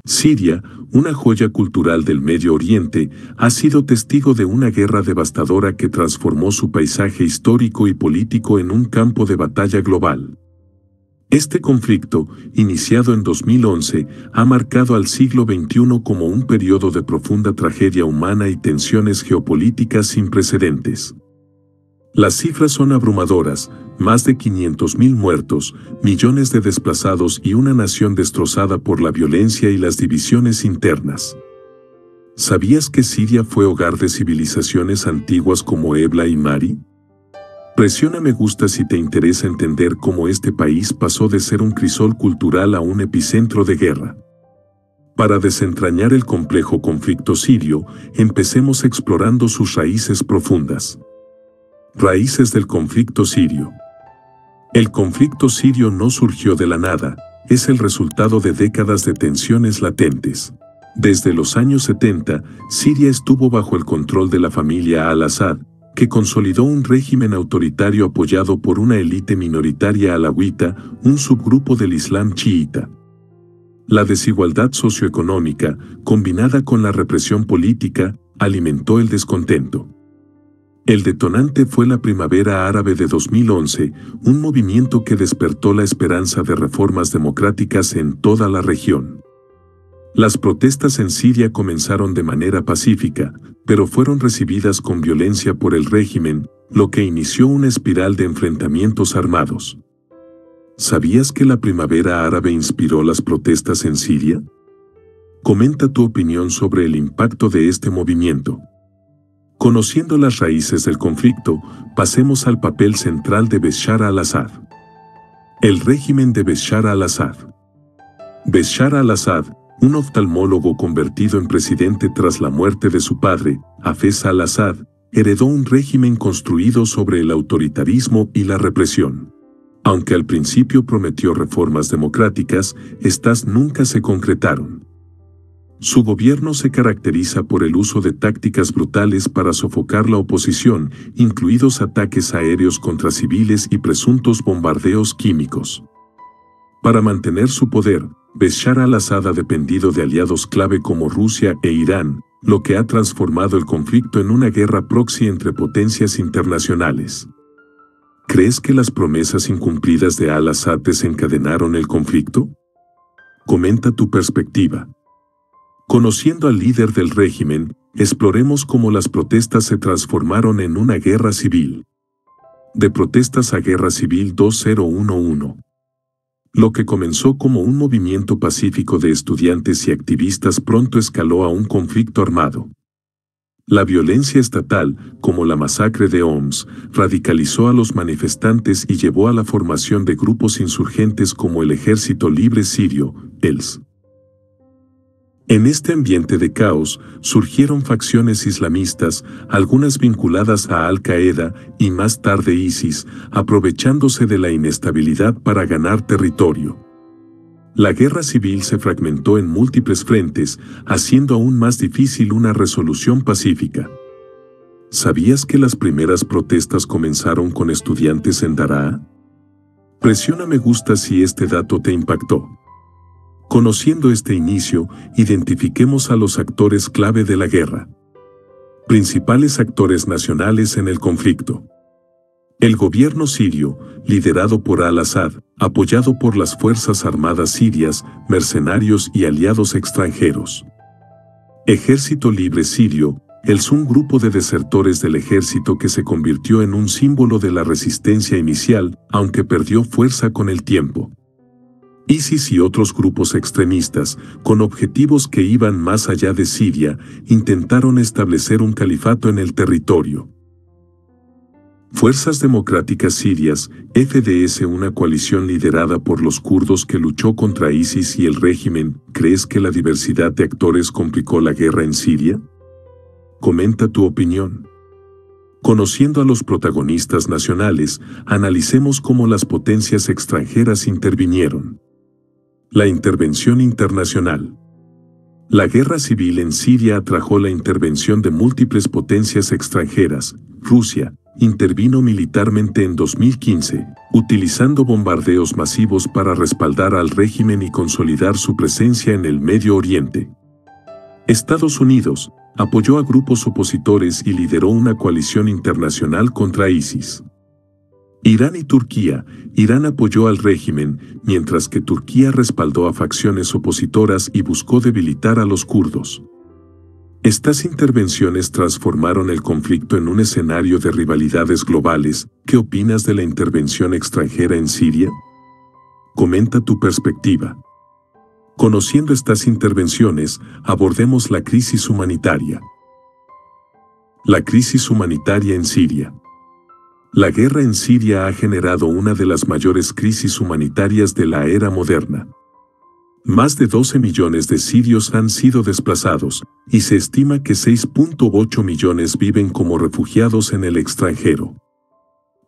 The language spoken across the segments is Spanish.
Siria, una joya cultural del Medio Oriente, ha sido testigo de una guerra devastadora que transformó su paisaje histórico y político en un campo de batalla global. Este conflicto, iniciado en 2011, ha marcado al siglo XXI como un periodo de profunda tragedia humana y tensiones geopolíticas sin precedentes. Las cifras son abrumadoras: más de 500.000 muertos, millones de desplazados y una nación destrozada por la violencia y las divisiones internas. ¿Sabías que Siria fue hogar de civilizaciones antiguas como Ebla y Mari? Presiona me gusta si te interesa entender cómo este país pasó de ser un crisol cultural a un epicentro de guerra. Para desentrañar el complejo conflicto sirio, empecemos explorando sus raíces profundas. Raíces del conflicto sirio. El conflicto sirio no surgió de la nada, es el resultado de décadas de tensiones latentes. Desde los años 70, Siria estuvo bajo el control de la familia al-Assad, que consolidó un régimen autoritario apoyado por una élite minoritaria alawita, un subgrupo del Islam chiita. La desigualdad socioeconómica, combinada con la represión política, alimentó el descontento. El detonante fue la Primavera Árabe de 2011, un movimiento que despertó la esperanza de reformas democráticas en toda la región. Las protestas en Siria comenzaron de manera pacífica, pero fueron recibidas con violencia por el régimen, lo que inició una espiral de enfrentamientos armados. ¿Sabías que la Primavera Árabe inspiró las protestas en Siria? Comenta tu opinión sobre el impacto de este movimiento. Conociendo las raíces del conflicto, pasemos al papel central de Bashar al-Assad. El régimen de Bashar al-Assad. Bashar al-Assad, un oftalmólogo convertido en presidente tras la muerte de su padre, Hafez al-Assad, heredó un régimen construido sobre el autoritarismo y la represión. Aunque al principio prometió reformas democráticas, estas nunca se concretaron. Su gobierno se caracteriza por el uso de tácticas brutales para sofocar la oposición, incluidos ataques aéreos contra civiles y presuntos bombardeos químicos. Para mantener su poder, Bashar al-Assad ha dependido de aliados clave como Rusia e Irán, lo que ha transformado el conflicto en una guerra proxy entre potencias internacionales. ¿Crees que las promesas incumplidas de al-Assad desencadenaron el conflicto? Comenta tu perspectiva. Conociendo al líder del régimen, exploremos cómo las protestas se transformaron en una guerra civil. De protestas a guerra civil 2011. Lo que comenzó como un movimiento pacífico de estudiantes y activistas pronto escaló a un conflicto armado. La violencia estatal, como la masacre de Homs, radicalizó a los manifestantes y llevó a la formación de grupos insurgentes como el Ejército Libre Sirio, ELS. En este ambiente de caos, surgieron facciones islamistas, algunas vinculadas a Al-Qaeda y más tarde ISIS, aprovechándose de la inestabilidad para ganar territorio. La guerra civil se fragmentó en múltiples frentes, haciendo aún más difícil una resolución pacífica. ¿Sabías que las primeras protestas comenzaron con estudiantes en Daraa? Presiona me gusta si este dato te impactó. Conociendo este inicio, identifiquemos a los actores clave de la guerra. Principales actores nacionales en el conflicto. El gobierno sirio, liderado por al-Assad, apoyado por las Fuerzas Armadas sirias, mercenarios y aliados extranjeros. Ejército Libre Sirio, un grupo de desertores del ejército que se convirtió en un símbolo de la resistencia inicial, aunque perdió fuerza con el tiempo. ISIS y otros grupos extremistas, con objetivos que iban más allá de Siria, intentaron establecer un califato en el territorio. Fuerzas Democráticas Sirias, FDS, una coalición liderada por los kurdos que luchó contra ISIS y el régimen. ¿Crees que la diversidad de actores complicó la guerra en Siria? Comenta tu opinión. Conociendo a los protagonistas nacionales, analicemos cómo las potencias extranjeras intervinieron. La intervención internacional. La guerra civil en Siria atrajo la intervención de múltiples potencias extranjeras. Rusia intervino militarmente en 2015, utilizando bombardeos masivos para respaldar al régimen y consolidar su presencia en el Medio Oriente. Estados Unidos apoyó a grupos opositores y lideró una coalición internacional contra ISIS. Irán y Turquía. Irán apoyó al régimen, mientras que Turquía respaldó a facciones opositoras y buscó debilitar a los kurdos. Estas intervenciones transformaron el conflicto en un escenario de rivalidades globales. ¿Qué opinas de la intervención extranjera en Siria? Comenta tu perspectiva. Conociendo estas intervenciones, abordemos la crisis humanitaria. La crisis humanitaria en Siria. La guerra en Siria ha generado una de las mayores crisis humanitarias de la era moderna. Más de 12 millones de sirios han sido desplazados, y se estima que 6.8 millones viven como refugiados en el extranjero.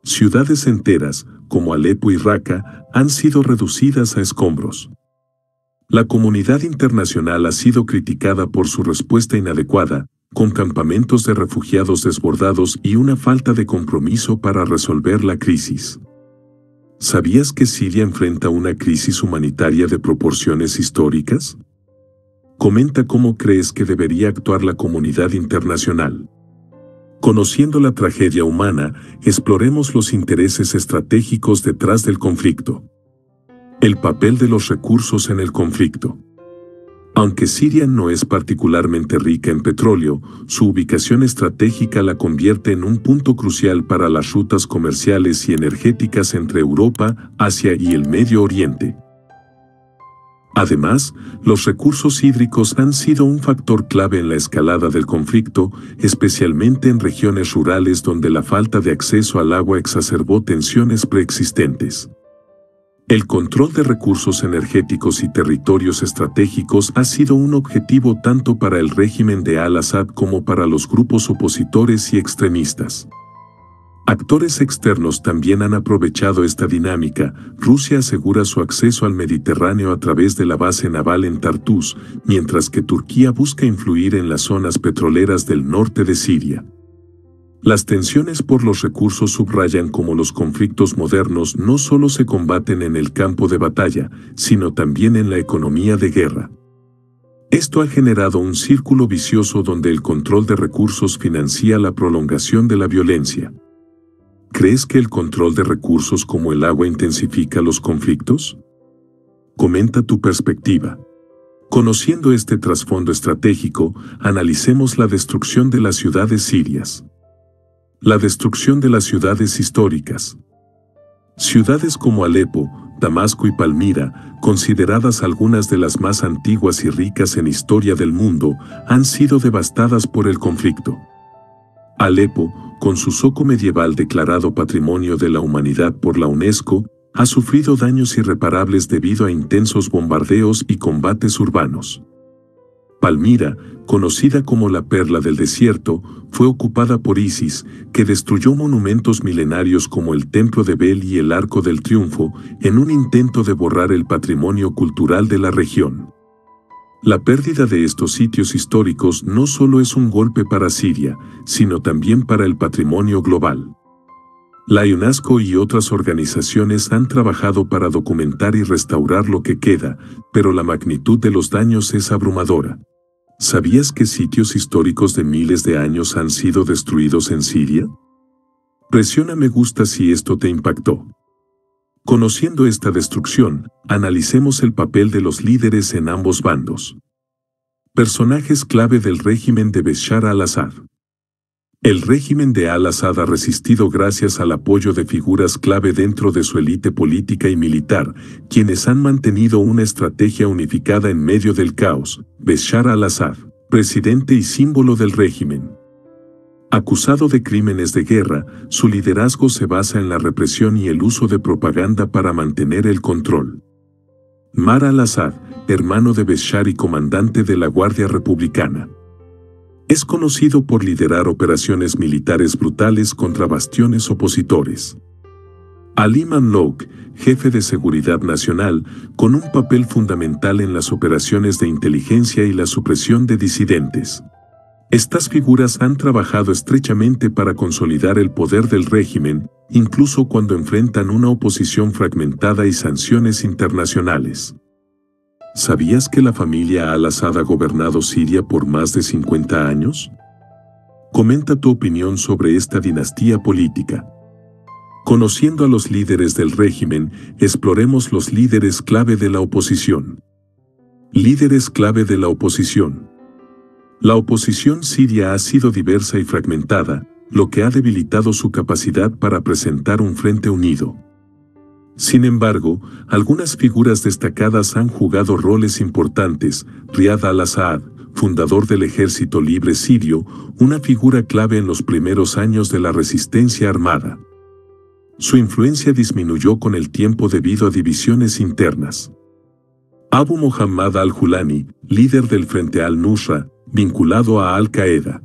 Ciudades enteras, como Alepo y Raqqa, han sido reducidas a escombros. La comunidad internacional ha sido criticada por su respuesta inadecuada, con campamentos de refugiados desbordados y una falta de compromiso para resolver la crisis. ¿Sabías que Siria enfrenta una crisis humanitaria de proporciones históricas? Comenta cómo crees que debería actuar la comunidad internacional. Conociendo la tragedia humana, exploremos los intereses estratégicos detrás del conflicto. El papel de los recursos en el conflicto. Aunque Siria no es particularmente rica en petróleo, su ubicación estratégica la convierte en un punto crucial para las rutas comerciales y energéticas entre Europa, Asia y el Medio Oriente. Además, los recursos hídricos han sido un factor clave en la escalada del conflicto, especialmente en regiones rurales donde la falta de acceso al agua exacerbó tensiones preexistentes. El control de recursos energéticos y territorios estratégicos ha sido un objetivo tanto para el régimen de Al-Assad como para los grupos opositores y extremistas. Actores externos también han aprovechado esta dinámica. Rusia asegura su acceso al Mediterráneo a través de la base naval en Tartus, mientras que Turquía busca influir en las zonas petroleras del norte de Siria. Las tensiones por los recursos subrayan cómo los conflictos modernos no solo se combaten en el campo de batalla, sino también en la economía de guerra. Esto ha generado un círculo vicioso donde el control de recursos financia la prolongación de la violencia. ¿Crees que el control de recursos como el agua intensifica los conflictos? Comenta tu perspectiva. Conociendo este trasfondo estratégico, analicemos la destrucción de las ciudades sirias. La destrucción de las ciudades históricas. Ciudades como Alepo, Damasco y Palmira, consideradas algunas de las más antiguas y ricas en historia del mundo, han sido devastadas por el conflicto. Alepo, con su zoco medieval declarado Patrimonio de la Humanidad por la UNESCO, ha sufrido daños irreparables debido a intensos bombardeos y combates urbanos. Palmira, conocida como la Perla del Desierto, fue ocupada por ISIS, que destruyó monumentos milenarios como el Templo de Bel y el Arco del Triunfo, en un intento de borrar el patrimonio cultural de la región. La pérdida de estos sitios históricos no solo es un golpe para Siria, sino también para el patrimonio global. La UNESCO y otras organizaciones han trabajado para documentar y restaurar lo que queda, pero la magnitud de los daños es abrumadora. ¿Sabías que sitios históricos de miles de años han sido destruidos en Siria? Presiona me gusta si esto te impactó. Conociendo esta destrucción, analicemos el papel de los líderes en ambos bandos. Personajes clave del régimen de Bashar al-Assad. El régimen de Al-Assad ha resistido gracias al apoyo de figuras clave dentro de su élite política y militar, quienes han mantenido una estrategia unificada en medio del caos. Bashar al-Assad, presidente y símbolo del régimen. Acusado de crímenes de guerra, su liderazgo se basa en la represión y el uso de propaganda para mantener el control. Mar al-Assad, hermano de Bashar y comandante de la Guardia Republicana. Es conocido por liderar operaciones militares brutales contra bastiones opositores. Ali Mamlouk, jefe de Seguridad Nacional, con un papel fundamental en las operaciones de inteligencia y la supresión de disidentes. Estas figuras han trabajado estrechamente para consolidar el poder del régimen, incluso cuando enfrentan una oposición fragmentada y sanciones internacionales. ¿Sabías que la familia Al-Assad ha gobernado Siria por más de 50 años? Comenta tu opinión sobre esta dinastía política. Conociendo a los líderes del régimen, exploremos los líderes clave de la oposición. Líderes clave de la oposición. La oposición siria ha sido diversa y fragmentada, lo que ha debilitado su capacidad para presentar un frente unido. Sin embargo, algunas figuras destacadas han jugado roles importantes. Riyad al-Assad, fundador del Ejército Libre Sirio, una figura clave en los primeros años de la resistencia armada. Su influencia disminuyó con el tiempo debido a divisiones internas. Abu Muhammad al-Julani, líder del Frente al-Nusra, vinculado a Al-Qaeda.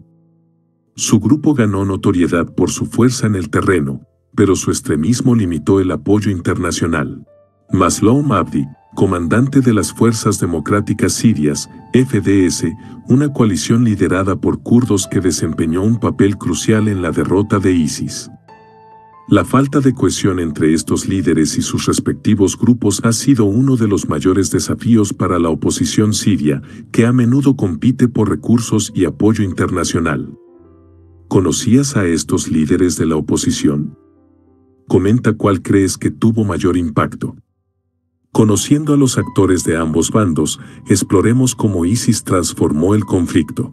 Su grupo ganó notoriedad por su fuerza en el terreno, pero su extremismo limitó el apoyo internacional. Mazloum Abdi, comandante de las Fuerzas Democráticas Sirias, FDS, una coalición liderada por kurdos que desempeñó un papel crucial en la derrota de ISIS. La falta de cohesión entre estos líderes y sus respectivos grupos ha sido uno de los mayores desafíos para la oposición siria, que a menudo compite por recursos y apoyo internacional. ¿Conocías a estos líderes de la oposición? Comenta cuál crees que tuvo mayor impacto. Conociendo a los actores de ambos bandos, exploremos cómo ISIS transformó el conflicto.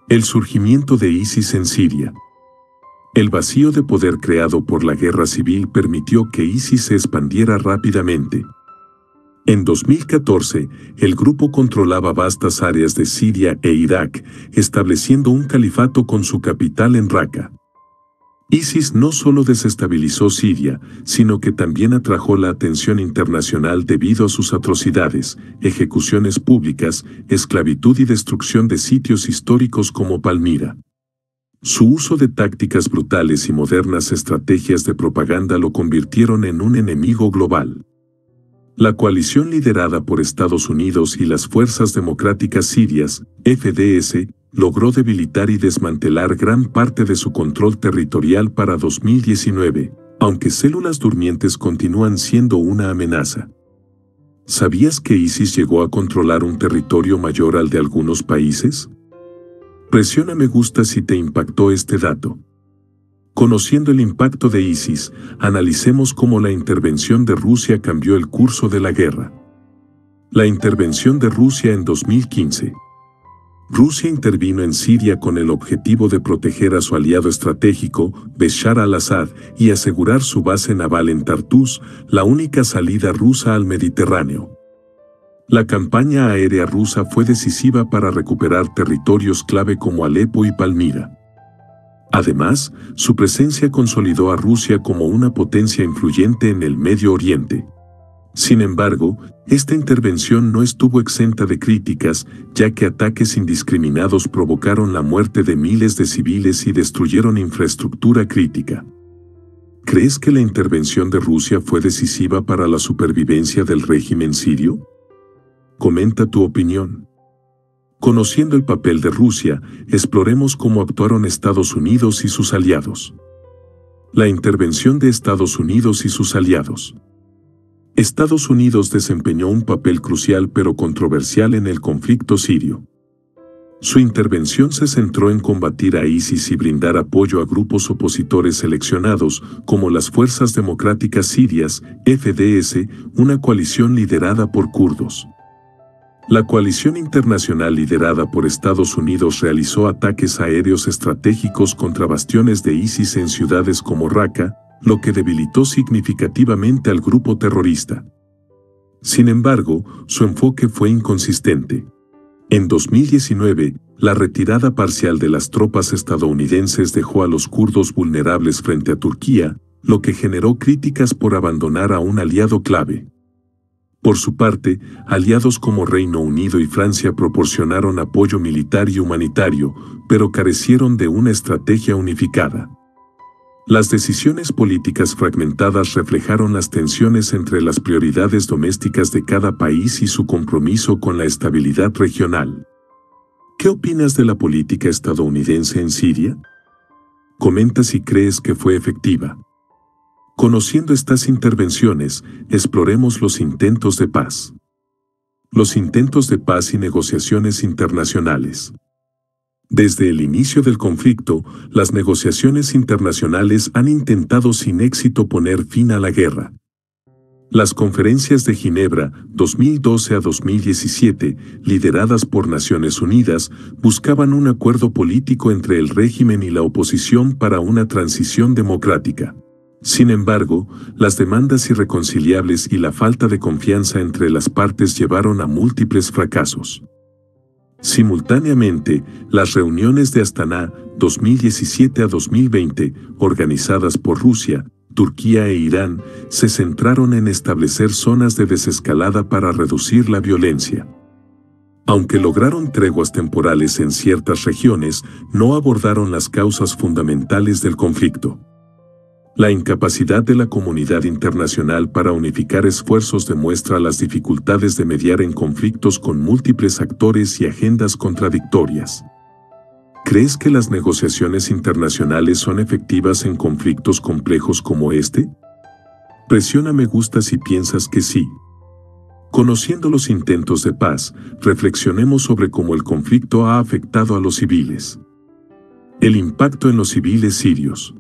El surgimiento de ISIS en Siria. El vacío de poder creado por la guerra civil permitió que ISIS se expandiera rápidamente. En 2014, el grupo controlaba vastas áreas de Siria e Irak, estableciendo un califato con su capital en Raqqa. ISIS no solo desestabilizó Siria, sino que también atrajo la atención internacional debido a sus atrocidades, ejecuciones públicas, esclavitud y destrucción de sitios históricos como Palmira. Su uso de tácticas brutales y modernas estrategias de propaganda lo convirtieron en un enemigo global. La coalición liderada por Estados Unidos y las Fuerzas Democráticas Sirias, FDS, logró debilitar y desmantelar gran parte de su control territorial para 2019, aunque células durmientes continúan siendo una amenaza. ¿Sabías que ISIS llegó a controlar un territorio mayor al de algunos países? Presiona me gusta si te impactó este dato. Conociendo el impacto de ISIS, analicemos cómo la intervención de Rusia cambió el curso de la guerra. La intervención de Rusia en 2015. Rusia intervino en Siria con el objetivo de proteger a su aliado estratégico, Bashar al-Assad, y asegurar su base naval en Tartus, la única salida rusa al Mediterráneo. La campaña aérea rusa fue decisiva para recuperar territorios clave como Alepo y Palmira. Además, su presencia consolidó a Rusia como una potencia influyente en el Medio Oriente. Sin embargo, esta intervención no estuvo exenta de críticas, ya que ataques indiscriminados provocaron la muerte de miles de civiles y destruyeron infraestructura crítica. ¿Crees que la intervención de Rusia fue decisiva para la supervivencia del régimen sirio? Comenta tu opinión. Conociendo el papel de Rusia, exploremos cómo actuaron Estados Unidos y sus aliados. La intervención de Estados Unidos y sus aliados. Estados Unidos desempeñó un papel crucial pero controversial en el conflicto sirio. Su intervención se centró en combatir a ISIS y brindar apoyo a grupos opositores seleccionados, como las Fuerzas Democráticas Sirias, FDS, una coalición liderada por kurdos. La coalición internacional liderada por Estados Unidos realizó ataques aéreos estratégicos contra bastiones de ISIS en ciudades como Raqqa, lo que debilitó significativamente al grupo terrorista. Sin embargo, su enfoque fue inconsistente. En 2019, la retirada parcial de las tropas estadounidenses dejó a los kurdos vulnerables frente a Turquía, lo que generó críticas por abandonar a un aliado clave. Por su parte, aliados como Reino Unido y Francia proporcionaron apoyo militar y humanitario, pero carecieron de una estrategia unificada. Las decisiones políticas fragmentadas reflejaron las tensiones entre las prioridades domésticas de cada país y su compromiso con la estabilidad regional. ¿Qué opinas de la política estadounidense en Siria? Comenta si crees que fue efectiva. Conociendo estas intervenciones, exploremos los intentos de paz. Los intentos de paz y negociaciones internacionales. Desde el inicio del conflicto, las negociaciones internacionales han intentado sin éxito poner fin a la guerra. Las conferencias de Ginebra, 2012 a 2017, lideradas por Naciones Unidas, buscaban un acuerdo político entre el régimen y la oposición para una transición democrática. Sin embargo, las demandas irreconciliables y la falta de confianza entre las partes llevaron a múltiples fracasos. Simultáneamente, las reuniones de Astana, 2017 a 2020, organizadas por Rusia, Turquía e Irán, se centraron en establecer zonas de desescalada para reducir la violencia. Aunque lograron treguas temporales en ciertas regiones, no abordaron las causas fundamentales del conflicto. La incapacidad de la comunidad internacional para unificar esfuerzos demuestra las dificultades de mediar en conflictos con múltiples actores y agendas contradictorias. ¿Crees que las negociaciones internacionales son efectivas en conflictos complejos como este? Presiona me gusta si piensas que sí. Conociendo los intentos de paz, reflexionemos sobre cómo el conflicto ha afectado a los civiles. El impacto en los civiles sirios.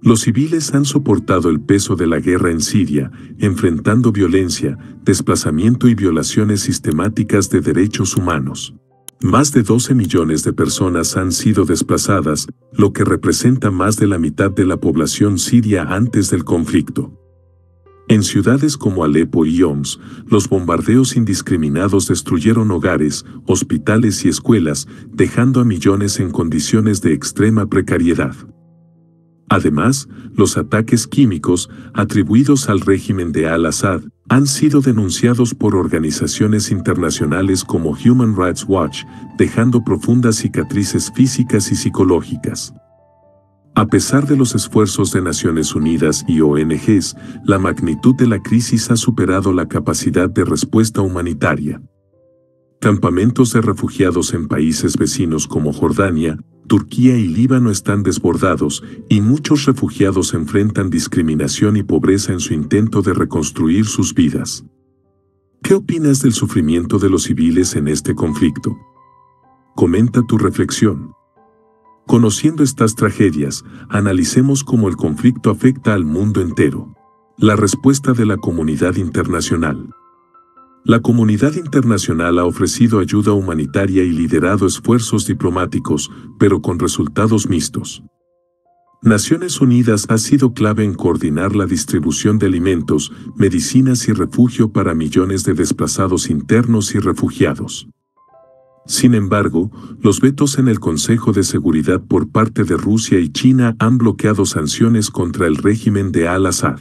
Los civiles han soportado el peso de la guerra en Siria, enfrentando violencia, desplazamiento y violaciones sistemáticas de derechos humanos. Más de 12 millones de personas han sido desplazadas, lo que representa más de la mitad de la población siria antes del conflicto. En ciudades como Alepo y Homs, los bombardeos indiscriminados destruyeron hogares, hospitales y escuelas, dejando a millones en condiciones de extrema precariedad. Además, los ataques químicos, atribuidos al régimen de al-Assad, han sido denunciados por organizaciones internacionales como Human Rights Watch, dejando profundas cicatrices físicas y psicológicas. A pesar de los esfuerzos de Naciones Unidas y ONGs, la magnitud de la crisis ha superado la capacidad de respuesta humanitaria. Campamentos de refugiados en países vecinos como Jordania, Turquía y Líbano están desbordados, y muchos refugiados enfrentan discriminación y pobreza en su intento de reconstruir sus vidas. ¿Qué opinas del sufrimiento de los civiles en este conflicto? Comenta tu reflexión. Conociendo estas tragedias, analicemos cómo el conflicto afecta al mundo entero. La respuesta de la comunidad internacional. La comunidad internacional ha ofrecido ayuda humanitaria y liderado esfuerzos diplomáticos, pero con resultados mixtos. Naciones Unidas ha sido clave en coordinar la distribución de alimentos, medicinas y refugio para millones de desplazados internos y refugiados. Sin embargo, los vetos en el Consejo de Seguridad por parte de Rusia y China han bloqueado sanciones contra el régimen de al-Assad.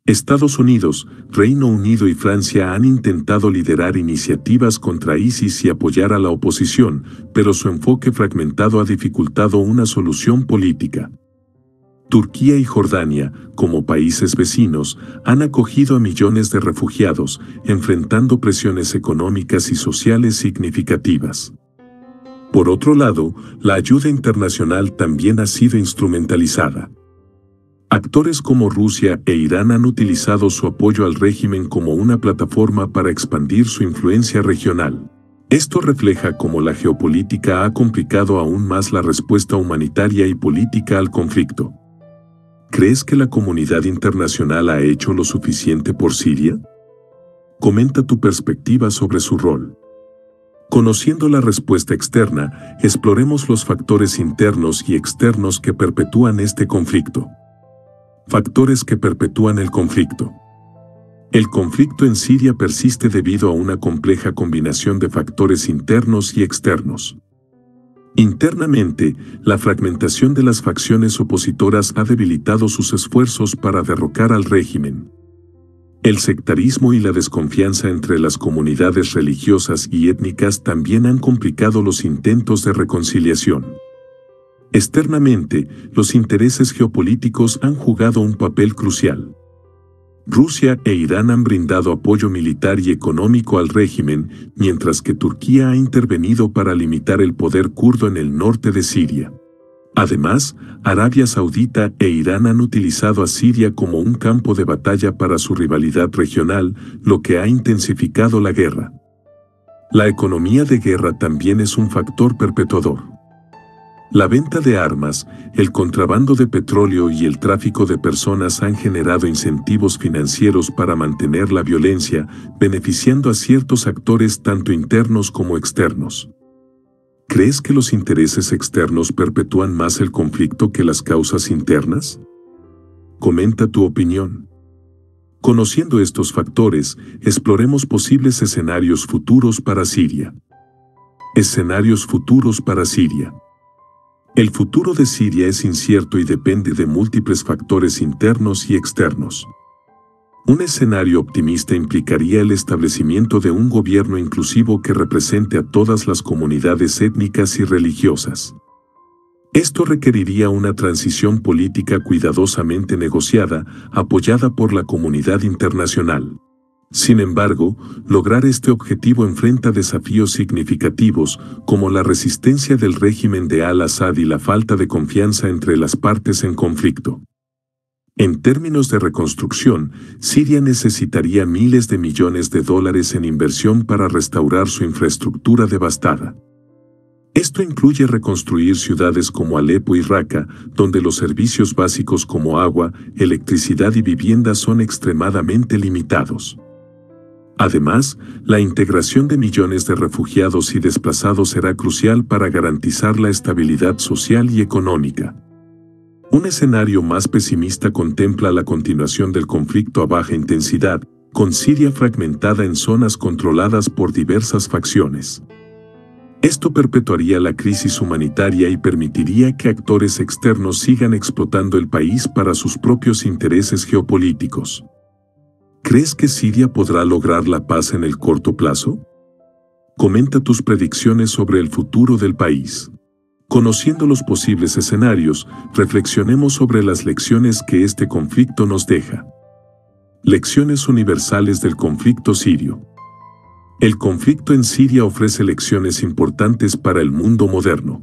Estados Unidos, Reino Unido y Francia han intentado liderar iniciativas contra ISIS y apoyar a la oposición, pero su enfoque fragmentado ha dificultado una solución política. Turquía y Jordania, como países vecinos, han acogido a millones de refugiados, enfrentando presiones económicas y sociales significativas. Por otro lado, la ayuda internacional también ha sido instrumentalizada. Actores como Rusia e Irán han utilizado su apoyo al régimen como una plataforma para expandir su influencia regional. Esto refleja cómo la geopolítica ha complicado aún más la respuesta humanitaria y política al conflicto. ¿Crees que la comunidad internacional ha hecho lo suficiente por Siria? Comenta tu perspectiva sobre su rol. Conociendo la respuesta externa, exploremos los factores internos y externos que perpetúan este conflicto. Factores que perpetúan el conflicto. El conflicto en Siria persiste debido a una compleja combinación de factores internos y externos. Internamente, la fragmentación de las facciones opositoras ha debilitado sus esfuerzos para derrocar al régimen. El sectarismo y la desconfianza entre las comunidades religiosas y étnicas también han complicado los intentos de reconciliación. Externamente, los intereses geopolíticos han jugado un papel crucial. Rusia e Irán han brindado apoyo militar y económico al régimen, mientras que Turquía ha intervenido para limitar el poder kurdo en el norte de Siria. Además, Arabia Saudita e Irán han utilizado a Siria como un campo de batalla para su rivalidad regional, lo que ha intensificado la guerra. La economía de guerra también es un factor perpetuador. La venta de armas, el contrabando de petróleo y el tráfico de personas han generado incentivos financieros para mantener la violencia, beneficiando a ciertos actores tanto internos como externos. ¿Crees que los intereses externos perpetúan más el conflicto que las causas internas? Comenta tu opinión. Conociendo estos factores, exploremos posibles escenarios futuros para Siria. Escenarios futuros para Siria. El futuro de Siria es incierto y depende de múltiples factores internos y externos. Un escenario optimista implicaría el establecimiento de un gobierno inclusivo que represente a todas las comunidades étnicas y religiosas. Esto requeriría una transición política cuidadosamente negociada, apoyada por la comunidad internacional. Sin embargo, lograr este objetivo enfrenta desafíos significativos, como la resistencia del régimen de al-Assad y la falta de confianza entre las partes en conflicto. En términos de reconstrucción, Siria necesitaría miles de millones de dólares en inversión para restaurar su infraestructura devastada. Esto incluye reconstruir ciudades como Alepo y Raqqa, donde los servicios básicos como agua, electricidad y vivienda son extremadamente limitados. Además, la integración de millones de refugiados y desplazados será crucial para garantizar la estabilidad social y económica. Un escenario más pesimista contempla la continuación del conflicto a baja intensidad, con Siria fragmentada en zonas controladas por diversas facciones. Esto perpetuaría la crisis humanitaria y permitiría que actores externos sigan explotando el país para sus propios intereses geopolíticos. ¿Crees que Siria podrá lograr la paz en el corto plazo? Comenta tus predicciones sobre el futuro del país. Conociendo los posibles escenarios, reflexionemos sobre las lecciones que este conflicto nos deja. Lecciones universales del conflicto sirio. El conflicto en Siria ofrece lecciones importantes para el mundo moderno.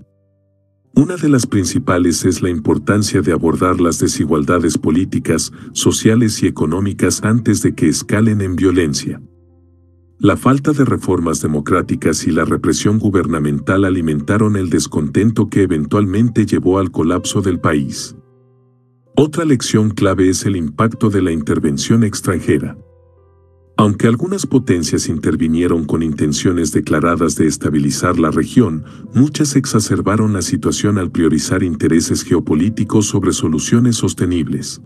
Una de las principales es la importancia de abordar las desigualdades políticas, sociales y económicas antes de que escalen en violencia. La falta de reformas democráticas y la represión gubernamental alimentaron el descontento que eventualmente llevó al colapso del país. Otra lección clave es el impacto de la intervención extranjera. Aunque algunas potencias intervinieron con intenciones declaradas de estabilizar la región, muchas exacerbaron la situación al priorizar intereses geopolíticos sobre soluciones sostenibles.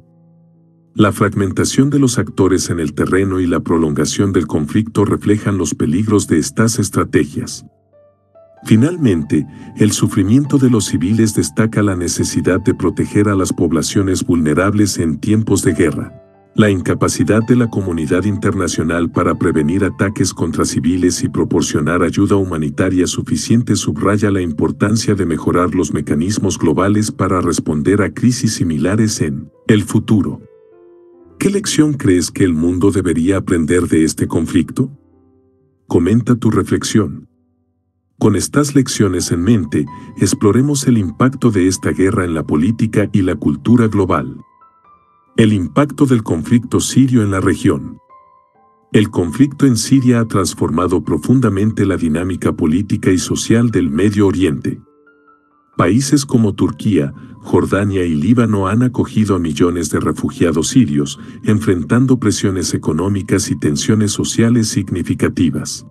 La fragmentación de los actores en el terreno y la prolongación del conflicto reflejan los peligros de estas estrategias. Finalmente, el sufrimiento de los civiles destaca la necesidad de proteger a las poblaciones vulnerables en tiempos de guerra. La incapacidad de la comunidad internacional para prevenir ataques contra civiles y proporcionar ayuda humanitaria suficiente subraya la importancia de mejorar los mecanismos globales para responder a crisis similares en el futuro. ¿Qué lección crees que el mundo debería aprender de este conflicto? Comenta tu reflexión. Con estas lecciones en mente, exploremos el impacto de esta guerra en la política y la cultura global. El impacto del conflicto sirio en la región. El conflicto en Siria ha transformado profundamente la dinámica política y social del Medio Oriente. Países como Turquía, Jordania y Líbano han acogido a millones de refugiados sirios, enfrentando presiones económicas y tensiones sociales significativas.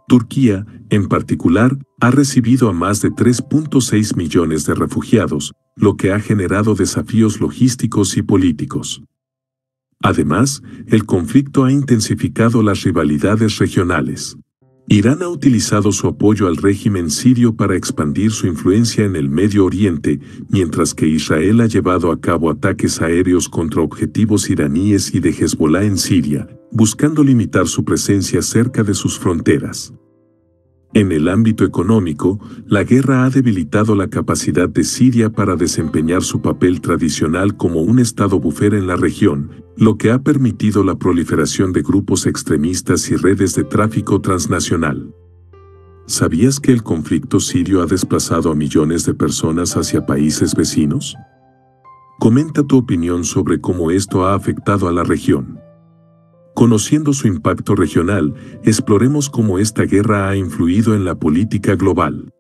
Turquía, en particular, ha recibido a más de 3.6 millones de refugiados, lo que ha generado desafíos logísticos y políticos. Además, el conflicto ha intensificado las rivalidades regionales. Irán ha utilizado su apoyo al régimen sirio para expandir su influencia en el Medio Oriente, mientras que Israel ha llevado a cabo ataques aéreos contra objetivos iraníes y de Hezbolá en Siria, buscando limitar su presencia cerca de sus fronteras. En el ámbito económico, la guerra ha debilitado la capacidad de Siria para desempeñar su papel tradicional como un estado buffer en la región, lo que ha permitido la proliferación de grupos extremistas y redes de tráfico transnacional. ¿Sabías que el conflicto sirio ha desplazado a millones de personas hacia países vecinos? Comenta tu opinión sobre cómo esto ha afectado a la región. Conociendo su impacto regional, exploremos cómo esta guerra ha influido en la política global.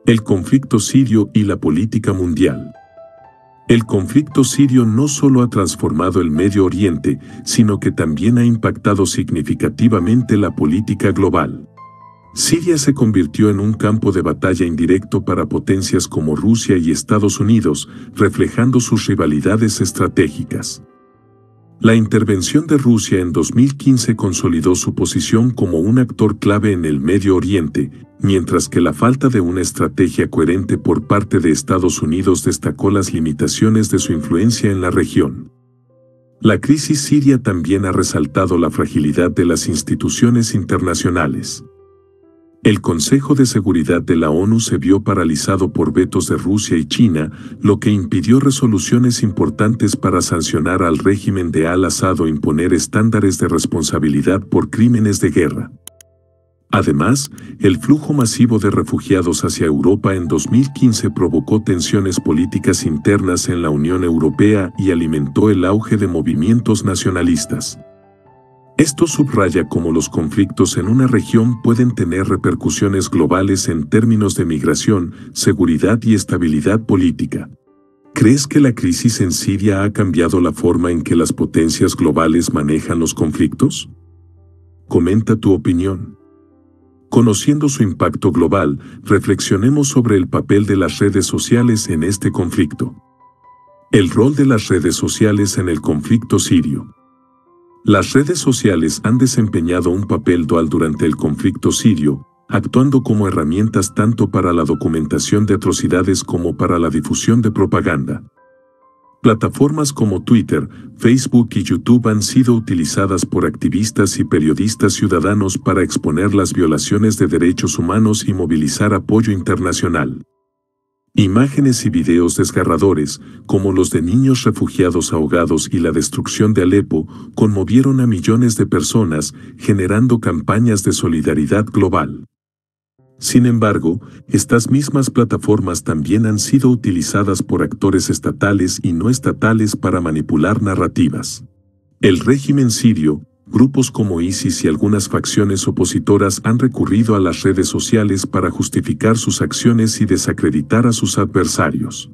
El conflicto sirio y la política mundial. El conflicto sirio no solo ha transformado el Medio Oriente, sino que también ha impactado significativamente la política global. Siria se convirtió en un campo de batalla indirecto para potencias como Rusia y Estados Unidos, reflejando sus rivalidades estratégicas. La intervención de Rusia en 2015 consolidó su posición como un actor clave en el Medio Oriente, mientras que la falta de una estrategia coherente por parte de Estados Unidos destacó las limitaciones de su influencia en la región. La crisis siria también ha resaltado la fragilidad de las instituciones internacionales. El Consejo de Seguridad de la ONU se vio paralizado por vetos de Rusia y China, lo que impidió resoluciones importantes para sancionar al régimen de al-Assad o imponer estándares de responsabilidad por crímenes de guerra. Además, el flujo masivo de refugiados hacia Europa en 2015 provocó tensiones políticas internas en la Unión Europea y alimentó el auge de movimientos nacionalistas. Esto subraya cómo los conflictos en una región pueden tener repercusiones globales en términos de migración, seguridad y estabilidad política. ¿Crees que la crisis en Siria ha cambiado la forma en que las potencias globales manejan los conflictos? Comenta tu opinión. Conociendo su impacto global, reflexionemos sobre el papel de las redes sociales en este conflicto. El rol de las redes sociales en el conflicto sirio. Las redes sociales han desempeñado un papel dual durante el conflicto sirio, actuando como herramientas tanto para la documentación de atrocidades como para la difusión de propaganda. Plataformas como Twitter, Facebook y YouTube han sido utilizadas por activistas y periodistas ciudadanos para exponer las violaciones de derechos humanos y movilizar apoyo internacional. Imágenes y videos desgarradores, como los de niños refugiados ahogados y la destrucción de Alepo, conmovieron a millones de personas, generando campañas de solidaridad global. Sin embargo, estas mismas plataformas también han sido utilizadas por actores estatales y no estatales para manipular narrativas. El régimen sirio, grupos como ISIS y algunas facciones opositoras han recurrido a las redes sociales para justificar sus acciones y desacreditar a sus adversarios.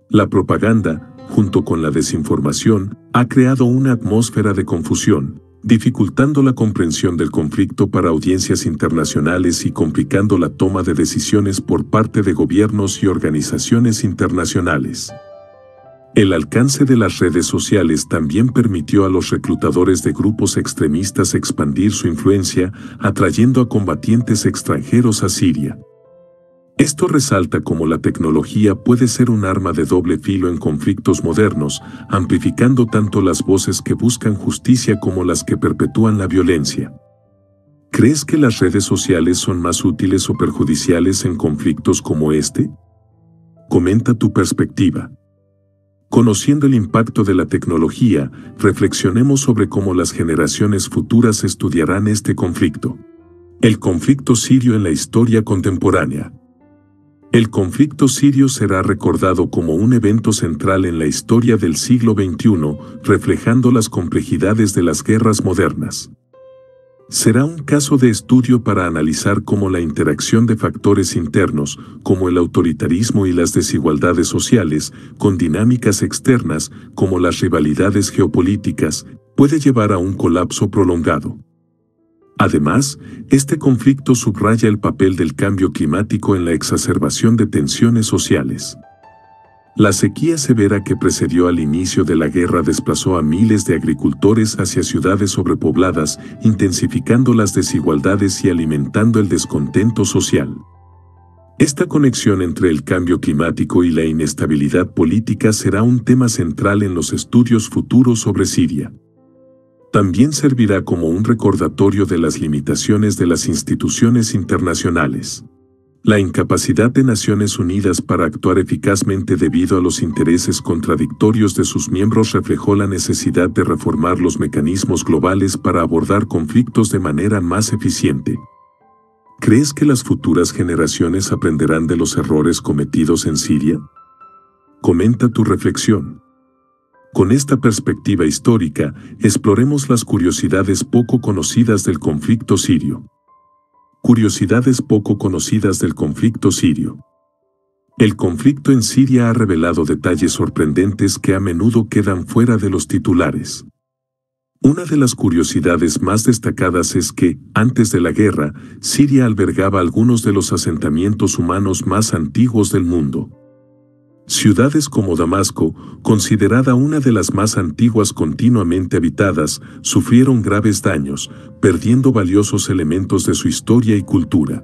La propaganda, junto con la desinformación, ha creado una atmósfera de confusión, dificultando la comprensión del conflicto para audiencias internacionales y complicando la toma de decisiones por parte de gobiernos y organizaciones internacionales. El alcance de las redes sociales también permitió a los reclutadores de grupos extremistas expandir su influencia, atrayendo a combatientes extranjeros a Siria. Esto resalta cómo la tecnología puede ser un arma de doble filo en conflictos modernos, amplificando tanto las voces que buscan justicia como las que perpetúan la violencia. ¿Crees que las redes sociales son más útiles o perjudiciales en conflictos como este? Comenta tu perspectiva. Conociendo el impacto de la tecnología, reflexionemos sobre cómo las generaciones futuras estudiarán este conflicto. El conflicto sirio en la historia contemporánea. El conflicto sirio será recordado como un evento central en la historia del siglo XXI, reflejando las complejidades de las guerras modernas. Será un caso de estudio para analizar cómo la interacción de factores internos, como el autoritarismo y las desigualdades sociales, con dinámicas externas, como las rivalidades geopolíticas, puede llevar a un colapso prolongado. Además, este conflicto subraya el papel del cambio climático en la exacerbación de tensiones sociales. La sequía severa que precedió al inicio de la guerra desplazó a miles de agricultores hacia ciudades sobrepobladas, intensificando las desigualdades y alimentando el descontento social. Esta conexión entre el cambio climático y la inestabilidad política será un tema central en los estudios futuros sobre Siria. También servirá como un recordatorio de las limitaciones de las instituciones internacionales. La incapacidad de Naciones Unidas para actuar eficazmente debido a los intereses contradictorios de sus miembros reflejó la necesidad de reformar los mecanismos globales para abordar conflictos de manera más eficiente. ¿Crees que las futuras generaciones aprenderán de los errores cometidos en Siria? Comenta tu reflexión. Con esta perspectiva histórica, exploremos las curiosidades poco conocidas del conflicto sirio. Curiosidades poco conocidas del conflicto sirio. El conflicto en Siria ha revelado detalles sorprendentes que a menudo quedan fuera de los titulares. Una de las curiosidades más destacadas es que, antes de la guerra, Siria albergaba algunos de los asentamientos humanos más antiguos del mundo. Ciudades como Damasco, considerada una de las más antiguas continuamente habitadas, sufrieron graves daños, perdiendo valiosos elementos de su historia y cultura.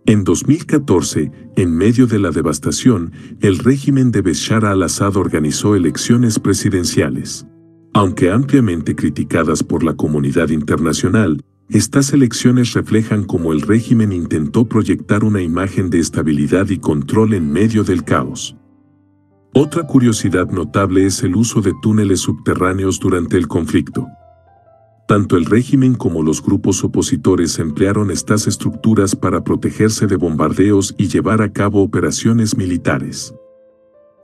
En 2014, en medio de la devastación, el régimen de Bashar al-Assad organizó elecciones presidenciales. Aunque ampliamente criticadas por la comunidad internacional, estas elecciones reflejan cómo el régimen intentó proyectar una imagen de estabilidad y control en medio del caos. Otra curiosidad notable es el uso de túneles subterráneos durante el conflicto. Tanto el régimen como los grupos opositores emplearon estas estructuras para protegerse de bombardeos y llevar a cabo operaciones militares.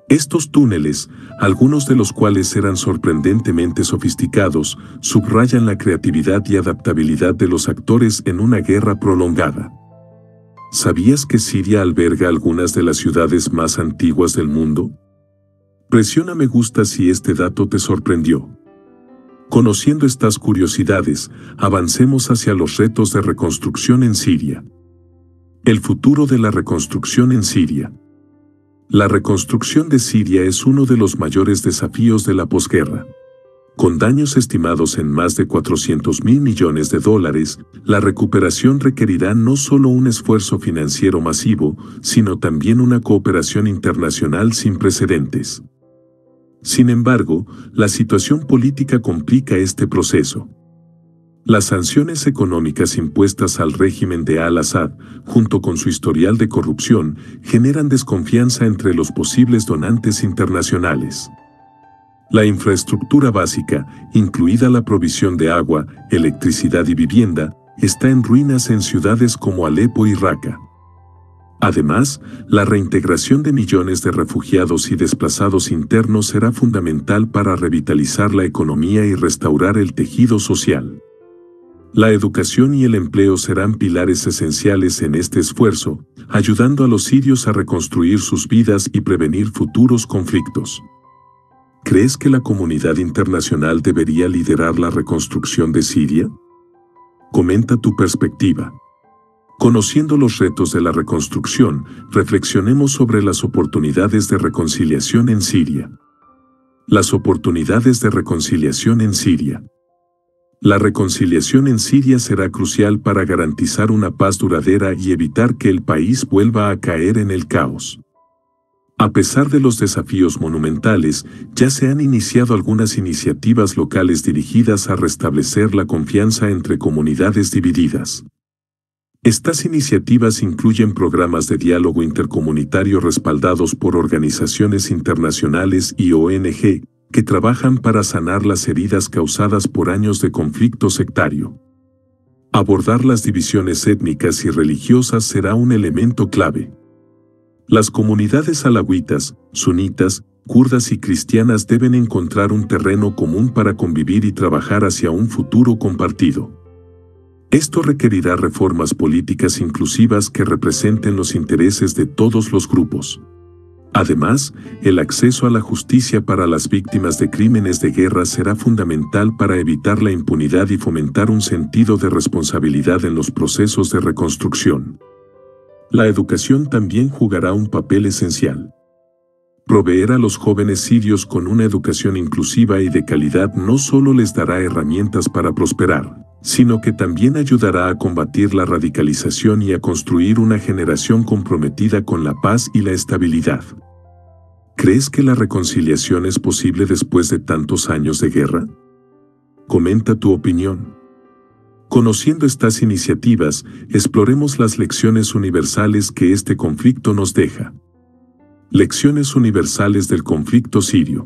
Estos túneles, algunos de los cuales eran sorprendentemente sofisticados, subrayan la creatividad y adaptabilidad de los actores en una guerra prolongada. ¿Sabías que Siria alberga algunas de las ciudades más antiguas del mundo? Presiona me gusta si este dato te sorprendió. Conociendo estas curiosidades, avancemos hacia los retos de reconstrucción en Siria. El futuro de la reconstrucción en Siria. La reconstrucción de Siria es uno de los mayores desafíos de la posguerra. Con daños estimados en más de $400.000 millones, la recuperación requerirá no solo un esfuerzo financiero masivo, sino también una cooperación internacional sin precedentes. Sin embargo, la situación política complica este proceso. Las sanciones económicas impuestas al régimen de al-Assad, junto con su historial de corrupción, generan desconfianza entre los posibles donantes internacionales. La infraestructura básica, incluida la provisión de agua, electricidad y vivienda, está en ruinas en ciudades como Alepo y Raqqa. Además, la reintegración de millones de refugiados y desplazados internos será fundamental para revitalizar la economía y restaurar el tejido social. La educación y el empleo serán pilares esenciales en este esfuerzo, ayudando a los sirios a reconstruir sus vidas y prevenir futuros conflictos. ¿Crees que la comunidad internacional debería liderar la reconstrucción de Siria? Comenta tu perspectiva. Conociendo los retos de la reconstrucción, reflexionemos sobre las oportunidades de reconciliación en Siria. Las oportunidades de reconciliación en Siria. La reconciliación en Siria será crucial para garantizar una paz duradera y evitar que el país vuelva a caer en el caos. A pesar de los desafíos monumentales, ya se han iniciado algunas iniciativas locales dirigidas a restablecer la confianza entre comunidades divididas. Estas iniciativas incluyen programas de diálogo intercomunitario respaldados por organizaciones internacionales y ONG, que trabajan para sanar las heridas causadas por años de conflicto sectario. Abordar las divisiones étnicas y religiosas será un elemento clave. Las comunidades alawitas, sunitas, kurdas y cristianas deben encontrar un terreno común para convivir y trabajar hacia un futuro compartido. Esto requerirá reformas políticas inclusivas que representen los intereses de todos los grupos. Además, el acceso a la justicia para las víctimas de crímenes de guerra será fundamental para evitar la impunidad y fomentar un sentido de responsabilidad en los procesos de reconstrucción. La educación también jugará un papel esencial. Proveer a los jóvenes sirios con una educación inclusiva y de calidad no solo les dará herramientas para prosperar, sino que también ayudará a combatir la radicalización y a construir una generación comprometida con la paz y la estabilidad. ¿Crees que la reconciliación es posible después de tantos años de guerra? Comenta tu opinión. Conociendo estas iniciativas, exploremos las lecciones universales que este conflicto nos deja. Lecciones universales del conflicto sirio.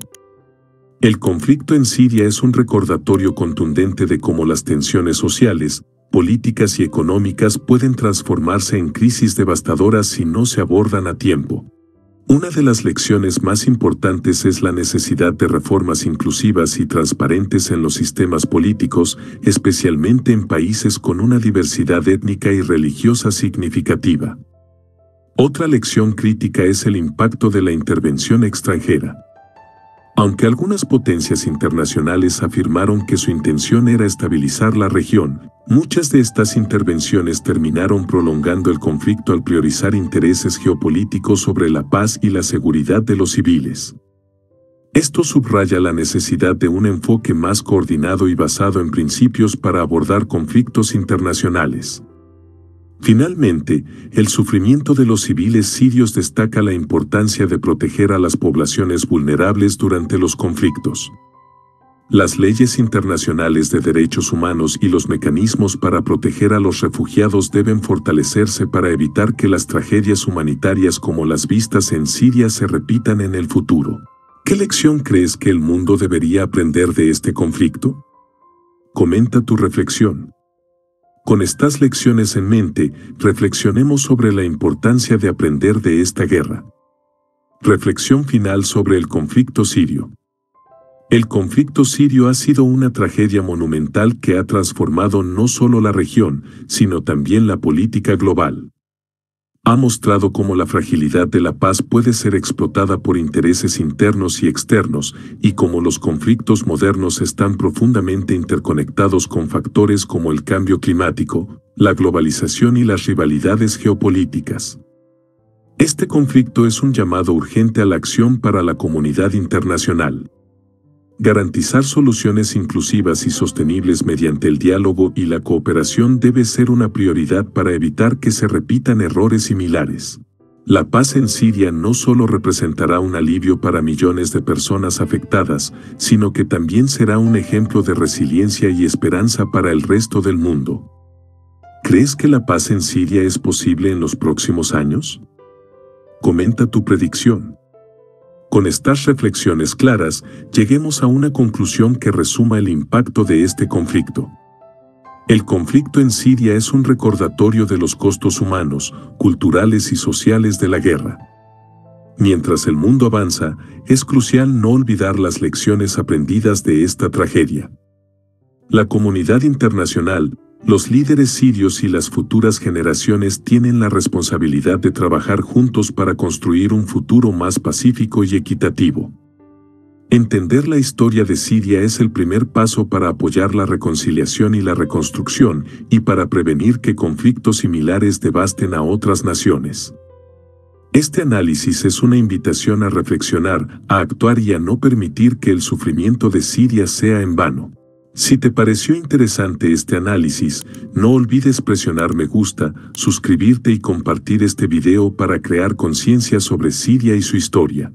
El conflicto en Siria es un recordatorio contundente de cómo las tensiones sociales, políticas y económicas pueden transformarse en crisis devastadoras si no se abordan a tiempo. Una de las lecciones más importantes es la necesidad de reformas inclusivas y transparentes en los sistemas políticos, especialmente en países con una diversidad étnica y religiosa significativa. Otra lección crítica es el impacto de la intervención extranjera. Aunque algunas potencias internacionales afirmaron que su intención era estabilizar la región, muchas de estas intervenciones terminaron prolongando el conflicto al priorizar intereses geopolíticos sobre la paz y la seguridad de los civiles. Esto subraya la necesidad de un enfoque más coordinado y basado en principios para abordar conflictos internacionales. Finalmente, el sufrimiento de los civiles sirios destaca la importancia de proteger a las poblaciones vulnerables durante los conflictos. Las leyes internacionales de derechos humanos y los mecanismos para proteger a los refugiados deben fortalecerse para evitar que las tragedias humanitarias como las vistas en Siria se repitan en el futuro. ¿Qué lección crees que el mundo debería aprender de este conflicto? Comenta tu reflexión. Con estas lecciones en mente, reflexionemos sobre la importancia de aprender de esta guerra. Reflexión final sobre el conflicto sirio. El conflicto sirio ha sido una tragedia monumental que ha transformado no solo la región, sino también la política global. Ha mostrado cómo la fragilidad de la paz puede ser explotada por intereses internos y externos, y cómo los conflictos modernos están profundamente interconectados con factores como el cambio climático, la globalización y las rivalidades geopolíticas. Este conflicto es un llamado urgente a la acción para la comunidad internacional. Garantizar soluciones inclusivas y sostenibles mediante el diálogo y la cooperación debe ser una prioridad para evitar que se repitan errores similares. La paz en Siria no solo representará un alivio para millones de personas afectadas, sino que también será un ejemplo de resiliencia y esperanza para el resto del mundo. ¿Crees que la paz en Siria es posible en los próximos años? Comenta tu predicción. Con estas reflexiones claras, lleguemos a una conclusión que resuma el impacto de este conflicto. El conflicto en Siria es un recordatorio de los costos humanos, culturales y sociales de la guerra. Mientras el mundo avanza, es crucial no olvidar las lecciones aprendidas de esta tragedia. La comunidad internacional, los líderes sirios y las futuras generaciones tienen la responsabilidad de trabajar juntos para construir un futuro más pacífico y equitativo. Entender la historia de Siria es el primer paso para apoyar la reconciliación y la reconstrucción, y para prevenir que conflictos similares devasten a otras naciones. Este análisis es una invitación a reflexionar, a actuar y a no permitir que el sufrimiento de Siria sea en vano. Si te pareció interesante este análisis, no olvides presionar me gusta, suscribirte y compartir este video para crear conciencia sobre Siria y su historia.